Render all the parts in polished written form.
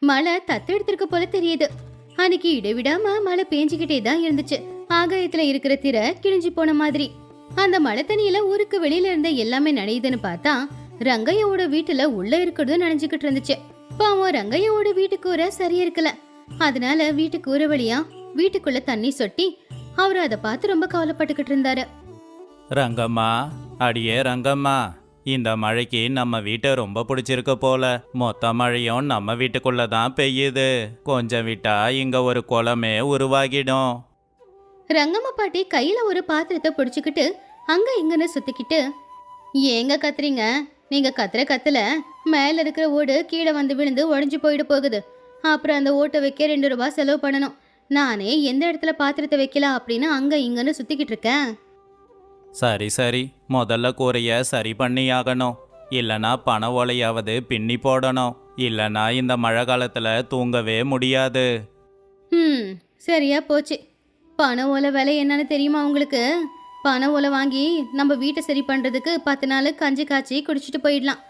மழை தத்தெடுத்திருக்க போல தெரியுது. அன்னைக்கு இடைவிடாம மழை பேஞ்சுக்கிட்டே தான் இருந்துச்சு. ஆகாயத்துல இருக்கிற திரை கிழிஞ்சு போன மாதிரி. அந்த மழை தண்ணியில ஊருக்கு வெளியில இருந்த எல்லாமே நனையுதுன்னு பார்த்தா ரங்கையோட வீட்டுல உள்ள இருக்கிறதும் நனைஞ்சுக்கிட்டு இருந்துச்சு. பாவம் ரங்கையோட வீட்டு கூரை சரியா இருக்கல. அதனால வீட்டு கூரை வழியா வீட்டுக்குள்ள தண்ணி சொட்டி அவரு அதை பார்த்து ரொம்ப கவலைப்பட்டுக்கிட்டு இருந்தாரு. ரங்கம்மா, அடியே ரங்கம்மா, இந்த மழைக்கு நம்ம வீட்டை ரொம்ப பிடிச்சிருக்க போல. மொத்த மழையும் நம்ம வீட்டுக்குள்ள தான் பெய்யுது. கொஞ்சம் விட்டா இங்க ஒரு குளமே உருவாகிடும். ரங்கம்மா பாட்டி கையில ஒரு பாத்திரத்தை பிடிச்சுக்கிட்டு அங்க இங்கன்னு சுத்திக்கிட்டு, ஏங்க கத்துறீங்க? நீங்க கத்துற கத்துல மேல இருக்கிற ஓடு கீழே வந்து விழுந்து உடஞ்சு போயிட போகுது. அப்புறம் அந்த ஓட்டை வைக்க 2 ரூபாய் செலவு பண்ணணும். நானே எந்த இடத்துல பாத்திரத்தை வைக்கலாம் அப்படின்னு அங்க இங்கன்னு சுத்திக்கிட்டு இருக்கேன். சரி சரி, முதல்ல கூரைய சரி பண்ணியாகணும். இல்லனா பனை ஓலையாவது பின்னி போடணும். இல்லனா இந்த மழை காலத்துல தூங்கவே முடியாது. சரியா போச்சு. பனை ஓலை விலை என்னன்னு தெரியுமா உங்களுக்கு? பனை ஓலை வாங்கி நம்ம வீட்டை சரி பண்றதுக்கு 10 நாள் கஞ்சி காய்ச்சி குடிச்சிட்டு போயிடலாம்.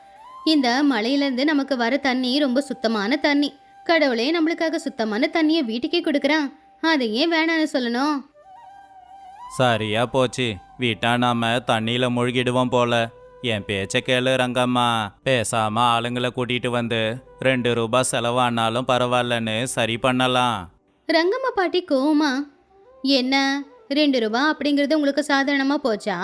இந்த மழையிலேருந்து நமக்கு வர தண்ணி ரொம்ப சுத்தமான தண்ணி. கடவுளே நம்மளுக்காக சுத்தமான தண்ணியை வீட்டுக்கே கொடுக்குறான். அதை ஏன் வேணான்னு சொல்லணும்? சரியா போச்சு. வீட்டா நாம தண்ணியில முழுகிடுவோம் போல. என் பேச்ச கேளு ரங்கம்மா. பேசாம ஆளுங்களை கூட்டிட்டு வந்து 2 ரூபாய் செலவானாலும் பரவாயில்லன்னு சரி பண்ணலாம். ரங்கம்மா பாட்டி கோவமா, என்ன 2 ரூபாய் அப்படிங்கிறது உங்களுக்கு சாதாரணமா போச்சா?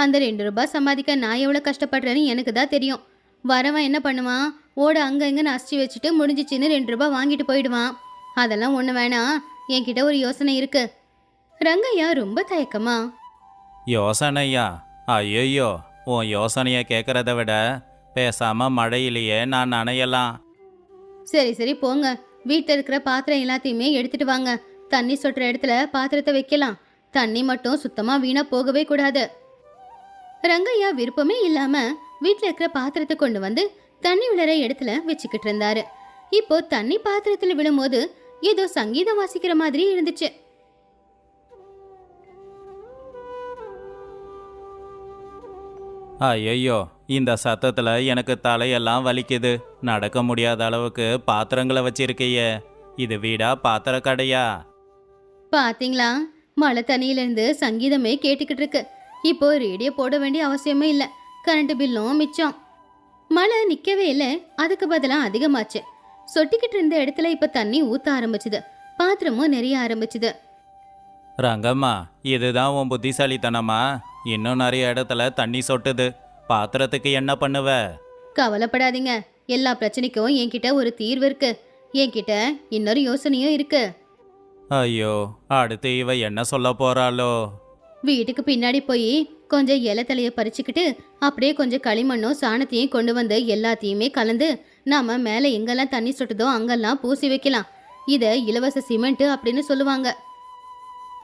அந்த 2 ரூபாய் சம்பாதிக்க நான் எவ்வளோ கஷ்டப்படுறேன்னு எனக்கு தான் தெரியும். வரவன் என்ன பண்ணுவான்? ஓட அங்க இங்கன்னு அசிச்சு வச்சுட்டு முடிஞ்சிச்சின்னு 2 ரூபாய் வாங்கிட்டு போயிடுவான். அதெல்லாம் ஒன்று வேணாம், என்கிட்ட ஒரு யோசனை இருக்கு. ரங்கையா ரொம்ப தயக்கமா, யோசனையா? ஐயோ, உன் யோசனைய கேட்கறத விட பேசாம மழையிலேயே நான் நனையலாம். சரி சரி போங்க, வீட்டில் இருக்கிற பாத்திரம் எல்லாத்தையுமே எடுத்துட்டு வாங்க. தண்ணி சொட்டுற இடத்துல பாத்திரத்தை வைக்கலாம். தண்ணி மட்டும் சுத்தமா வீணா போகவே கூடாது. ரங்கையா விருப்பமே இல்லாம வீட்டில் இருக்கிற பாத்திரத்தை கொண்டு வந்து தண்ணி விழுற இடத்துல வச்சுக்கிட்டு இருந்தாரு. இப்போ தண்ணி பாத்திரத்துல விழும்போது ஏதோ சங்கீதம் வாசிக்கிற மாதிரி இருந்துச்சு. ஐயோ, இந்த சத்தத்துல எனக்கு தலையெல்லாம் வலிக்குது. நடக்க முடியாத அளவுக்கு பாத்திரங்களை வச்சிருக்கையே. இது வீடா பாத்திர கடையா? பாத்தீங்களா, மழை தண்ணியிலிருந்து சங்கீதமே கேட்டுக்கிட்டு இருக்கு. இப்போ ரேடியோ போட வேண்டிய அவசியமே இல்லை. கரண்ட் பில்லும் மிச்சம். மழை நிக்கவே இல்லை, அதுக்கு பதிலாக அதிகமாச்சு. சொட்டிக்கிட்டு இருந்த இடத்துல இப்ப தண்ணி ஊத்த ஆரம்பிச்சுது. பாத்திரமும் நிறைய ஆரம்பிச்சுது. ரங்கம்மா, இதுதான் உன் புத்திசாலித்தனமா? இன்னும் நிறைய இடத்துல தண்ணி சொட்டுது. பாத்திரத்துக்கு என்ன பண்ணுவ? கவலைப்படாதீங்க, எல்லா பிரச்சனைக்கும் என்கிட்ட ஒரு தீர்வு இருக்கு. என்கிட்ட இன்னொரு யோசனையும் இருக்கு. ஐயோ, அடுத்து இவ என்ன சொல்ல போறாளோ? வீட்டுக்கு பின்னாடி போய் கொஞ்சம் இலை தலைய பறிச்சுக்கிட்டு அப்படியே கொஞ்சம் களிமண்ணும் சாணத்தையும் கொண்டு வந்து எல்லாத்தையுமே கலந்து நாம மேலே எங்கெல்லாம் தண்ணி சொட்டுதோ அங்கெல்லாம் பூசி வைக்கலாம். இத இலவச சிமெண்ட் அப்படின்னு சொல்லுவாங்க.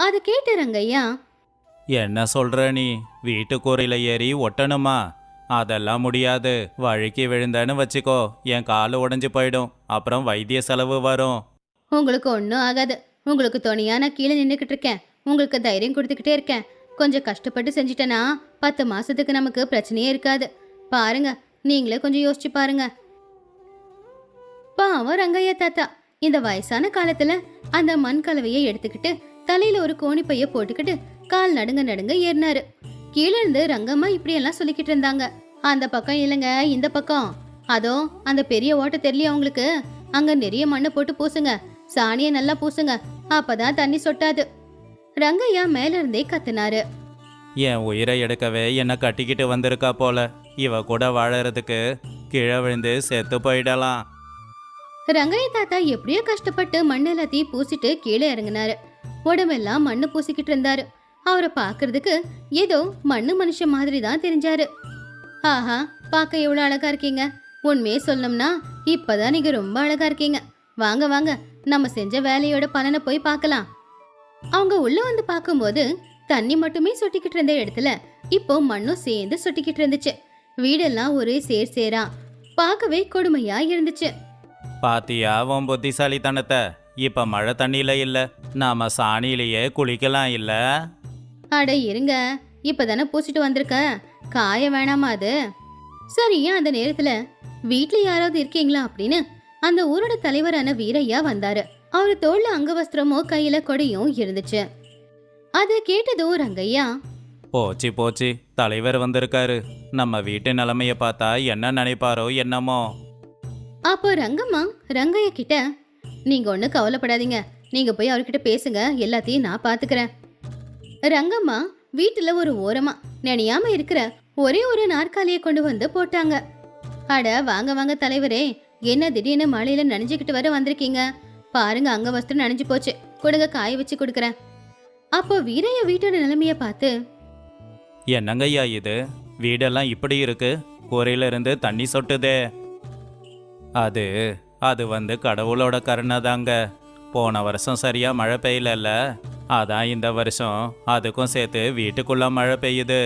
அது கேட்டு ரங்கையா, என்ன சொல்ற நீ? வீட்டு கூரையில ஏறி ஒட்டணுமா? அதெல்லாம் முடியாது. வழுக்கி விழுந்தேன்னு வச்சுக்கோ, என் காலு உடைஞ்சு போயிடும். அப்புறம் வைத்திய செலவு வரும். உங்களுக்கு ஒன்றும் ஆகாது. உங்களுக்கு துணையா நான் கீழே நின்றுக்கிட்டு இருக்கேன். உங்களுக்கு தைரியம் கொடுத்துக்கிட்டே இருக்கேன். கொஞ்சம் கஷ்டப்பட்டு செஞ்சுட்டேன்னா 10 மாசத்துக்கு நமக்கு பிரச்சனையே இருக்காது. பாருங்க, நீங்களே கொஞ்சம் யோசிச்சு பாருங்க. பாவம் ரங்கையா தாத்தா இந்த வயசான காலத்துல அந்த மண் கலவையை எடுத்துக்கிட்டு தலையில ஒரு கோணிப்பைய போட்டுக்கிட்டு கால் நடுங்க நடுங்க ஏறினாரு. கீழே இருந்து ரங்கம்மா இப்படியெல்லாம் சொல்லிக்கிட்டு இருந்தாங்க. அந்த பக்கம் இல்லைங்க, இந்த பக்கம். அதோ அந்த பெரிய ஓட்டை தெரியலையா உங்களுக்கு? அங்க நிறைய மண்ணை போட்டு பூசுங்க, சாணியை நல்லா பூசுங்க, அப்பதான் தண்ணி சொட்டாது. ரங்கையா மேல இருந்தே கத்துனாரு. என் உயிரை எடுக்கவே என்னை கட்டிக்கிட்டு வந்திருக்கா போல. இவ கூட வாழறதுக்கு கீழே விழுந்து செத்து போயிடலாம். ரங்கையா தாத்தா எப்படியோ கஷ்டப்பட்டு மண் எல்லாத்தையும் பூசிட்டு கீழே இறங்கினாரு. உடம்பெல்லாம் மண்ணு பூசிக்கிட்டு இருந்தாரு. அவரை பாக்குறதுக்கு ஏதோ மண்ணு மனுஷன் மாதிரி தான் தெரிஞ்சாரு. ஆஹா, பார்க்க எவ்வளவு அழகா இருக்கீங்க. உண்மையே சொல்லணும்னா இப்பதான் நீங்க ரொம்ப அழகா இருக்கீங்க. வாங்க வாங்க, நம்ம செஞ்ச வேலையோட பலனை போய் பார்க்கலாம். அவங்க உள்ள வந்து பார்க்கும்போது தண்ணி மட்டுமே சொட்டிக்கிட்டு இருந்த இடத்துல இப்போ மண்ணும் சேர்ந்து சொட்டிக்கிட்டு இருந்துச்சு. வீடெல்லாம் ஒரே சேர் சேரா பார்க்கவே கொடுமையா இருந்துச்சு. பாத்தியா உன் புத்திசாலித்தனத்தை? இப்ப மழை தண்ணியில இல்ல, நாம சாணியிலேயே குளிக்கலாம் இல்ல? அட இருங்க, இப்பதானே பூசிட்டு வந்திருக்க, காய வேணாமா அது? சரி, அந்த நேரத்துல வீட்டுல யாராவது இருக்கீங்களா அப்படின்னு அந்த ஊரோட தலைவரான வீரையா வந்தாரு. அவரு தோல்ல அங்கவஸ்திரமோ கையில கொடையும் இருந்துச்சு. அதை கேட்டதும் ரங்கையா, போச்சு போச்சு, தலைவர் வந்திருக்காரு. நம்ம வீட்டு நிலைமைய பார்த்தா என்ன நினைப்பாரோ என்னமோ. அப்போ ரங்கம்மா ரங்கையா கிட்ட, நீங்க ஒண்ணு கவலைப்படாதீங்க, நீங்க போய் அவர்கிட்ட பேசுங்க, எல்லாத்தையும் நான் பாத்துக்கிறேன். ரங்கம்மா வீட்டுல ஒரு ஓரமா நினையாம இருக்கிற ஒரே ஒரு நாற்காலியை கொண்டு வந்து போட்டாங்க. அட வாங்க வாங்க தலைவரே, என்ன திடீர்னு மழையில நனைஞ்சுக்கிட்டு வர வந்திருக்கீங்க? பாருங்க, அங்க வஸ்திரம் நனைஞ்சு போச்சு, கொடுங்க, காய வச்சு கொடுக்கறேன். அப்போ வீரைய வீட்டோட நிலைமைய பார்த்து, என்னங்கய்யா இது, வீடெல்லாம் இப்படி இருக்கு, கூரையில இருந்து தண்ணி சொட்டுதே. அது அது வந்து கடவுளோட கருணை தாங்க. போன வருஷம் சரியா மழை பெய்யல, அதான் இந்த வருஷம் அதுக்கும் சேர்த்து வீட்டுக்குள்ள மழை பெய்யுது.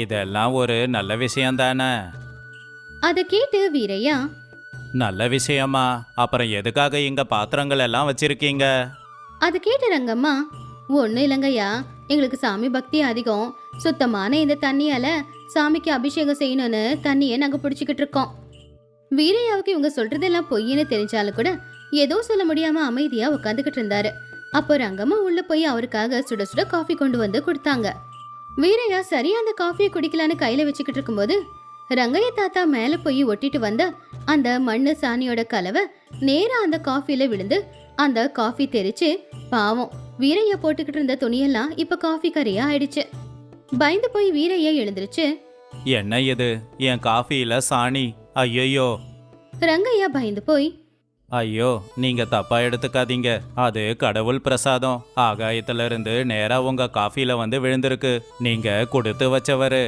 இதெல்லாம் ஒரு நல்ல விஷயம் தானே. அதை கேட்டு வீரையா, நல்ல விஷயமா? அப்புறம் எதுக்காக இங்க பாத்திரங்கள் எல்லாம் வச்சிருக்கீங்க? அதை கேட்டு ரங்கம்மா, ஒன்னும் இல்லைங்கய்யா, எங்களுக்கு சாமி பக்தி அதிகம், சுத்தமான இந்த தண்ணியால சாமிக்கு அபிஷேகம் செய்யணும்னு தண்ணியை நாங்க பிடிச்சிக்கிட்டு இருக்கோம். வீரையாவுக்கு இவங்க சொல்றதெல்லாம் பொய்ன்னு தெரிஞ்சாலும் கூட ஏதோ சொல்ல முடியாம அமைதியா உட்காந்துக்கிட்டு இருந்தாரு. அப்போ ரங்கம்மா உள்ள போய் அவருக்காக சுட சுட காஃபி கொண்டு வந்து கொடுத்தாங்க. வீரையா சரியா அந்த காஃபியை குடிக்கலான்னு கையில வச்சுக்கிட்டு இருக்கும்போது ரங்கைய தாத்தா மேல போய் ஒட்டிட்டு வந்த அந்த மண்ணு சாணியோட கலவை நேரா அந்த காஃபில விழுந்து அந்த காஃபி தெரிச்சு, பாவம் வீரையா போட்டுக்கிட்டு இருந்த துணியெல்லாம் இப்ப காஃபி கரையா ஆயிடுச்சு. பயந்து போய் வீரையா எழுந்துருச்சு. என்ன இது, என் காஃபியில சாணி! ஐயோ! ரங்கையா பயந்து போய், ஐயோ, நீங்க தப்பா எடுத்துக்காதீங்க, அது கடவுள் பிரசாதம், ஆகாயத்துல இருந்து நேரா உங்க காஃபில வந்து விழுந்திருக்கு, நீங்க கொடுத்து வச்சவரு.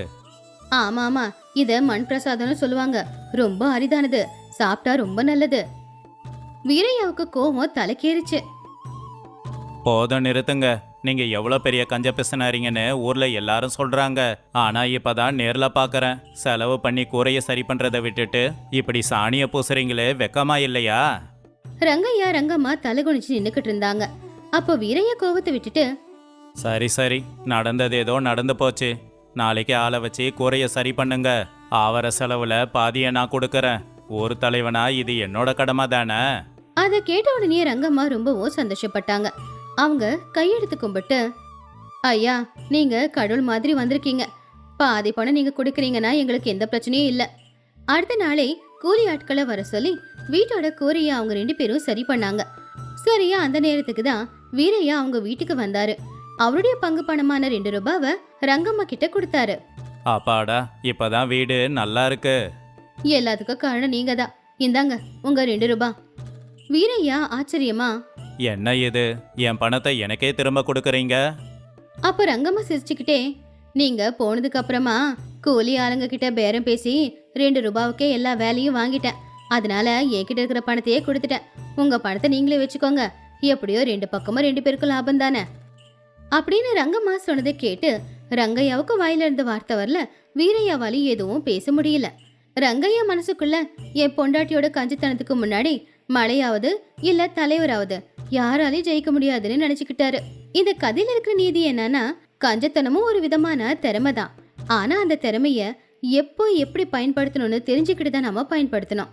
ஆமா ஆமா, இத மண் பிரசாதம்னு சொல்லுவாங்க, ரொம்ப அரிதானது, சாப்பிட்டா ரொம்ப நல்லது. வீரையாவுக்கு கோவம் தலைக்கேறிச்சு. போதும், நிறுத்துங்க. நீங்க எவ்வளவு பெரிய கஞ்ச பிசுனாரிங்கன்னு ஊர்ல எல்லாரும் சொல்றாங்க. ஆனா இப்பதான் நேர்ல பாக்குறேன். செலவு பண்ணி கூரைய சரி பண்றதை விட்டுட்டு இப்படி சாணிய பூசுறீங்களே, வெக்கமா இல்லையா? ரங்கையா ரங்கம்மா தலை குனிச்சு நின்னுக்கிட்டு இருந்தாங்க. அப்போ வீரையா கோவத்தை விட்டுட்டு, சரி சரி, நடந்தது ஏதோ நடந்து போச்சு. நாளைக்கு ஆளை வச்சு கூரைய சரி பண்ணுங்க. ஆவர செலவுல பாதிய நான் கொடுக்கறேன். ஒரு தலைவனா இது என்னோட கடமை தானே. அதை கேட்ட உடனே ரங்கம்மா ரொம்பவும் சந்தோஷப்பட்டாங்க. அவங்க கையெடுத்து கும்பிட்டு, ஐயா, நீங்க கடவுள் மாதிரி வந்திருக்கீங்க, பாதி பணம் நீங்க கொடுக்குறீங்கன்னா எங்களுக்கு எந்த பிரச்சனையும் இல்லை. அடுத்த நாளே கூலி ஆட்களை வர சொல்லி வீட்டோட கூரையை அவங்க 2 பேரும் சரி பண்ணாங்க. சரியா அந்த நேரத்துக்கு தான் வீரையா அவங்க வீட்டுக்கு வந்தாரு. அவருடைய பங்கு பணமான 2 ரூபாவை ரங்கம்மா கிட்ட கொடுத்தாரு. அப்பாடா, இப்பதான் வீடு நல்லா இருக்கு. எல்லாத்துக்கும் காரணம் நீங்க தான், இந்தாங்க உங்க 2 ரூபாய். வீரையா ஆச்சரியமா, என்ன இது, என் பணத்தை எனக்கே திரும்ப கொடுக்கறீங்க? அப்ப ரங்கம்மா சிரிச்சுக்கிட்டே, நீங்க போனதுக்கு அப்புறமா கூலி ஆளுங்க கிட்ட பேரம் பேசி 2 ரூபாவுக்கே எல்லா வேலையும் வாங்கிட்டேன், அதனால என்கிட்ட இருக்கிற பணத்தையே கொடுத்துட்டேன், உங்க பணத்தை நீங்களே வச்சுக்கோங்க, எப்படியோ 2 பக்கமும் 2 பேருக்கும் லாபம் தானே அப்படின்னு ரங்கம்மா சொன்னதை கேட்டு ரங்கையாவுக்கு வாயில இருந்த வார்த்தை வரல. வீரையாவாலையும் எதுவும் பேச முடியல. ரங்கையா மனசுக்குள்ள, என் பொண்டாட்டியோட கஞ்சித்தனத்துக்கு முன்னாடி மழையாவது இல்ல தலைவராவது யாராலையும் ஜெயிக்க முடியாதுன்னு நினைச்சுக்கிட்டாரு. இந்த கதையில இருக்கிற நீதி என்னன்னா, கஞ்சத்தனமும் ஒரு விதமான திறமை தான், ஆனா அந்த திறமைய எப்போ எப்படி பயன்படுத்தணும்னு தெரிஞ்சுக்கிட்டு தான் நம்ம பயன்படுத்தணும்.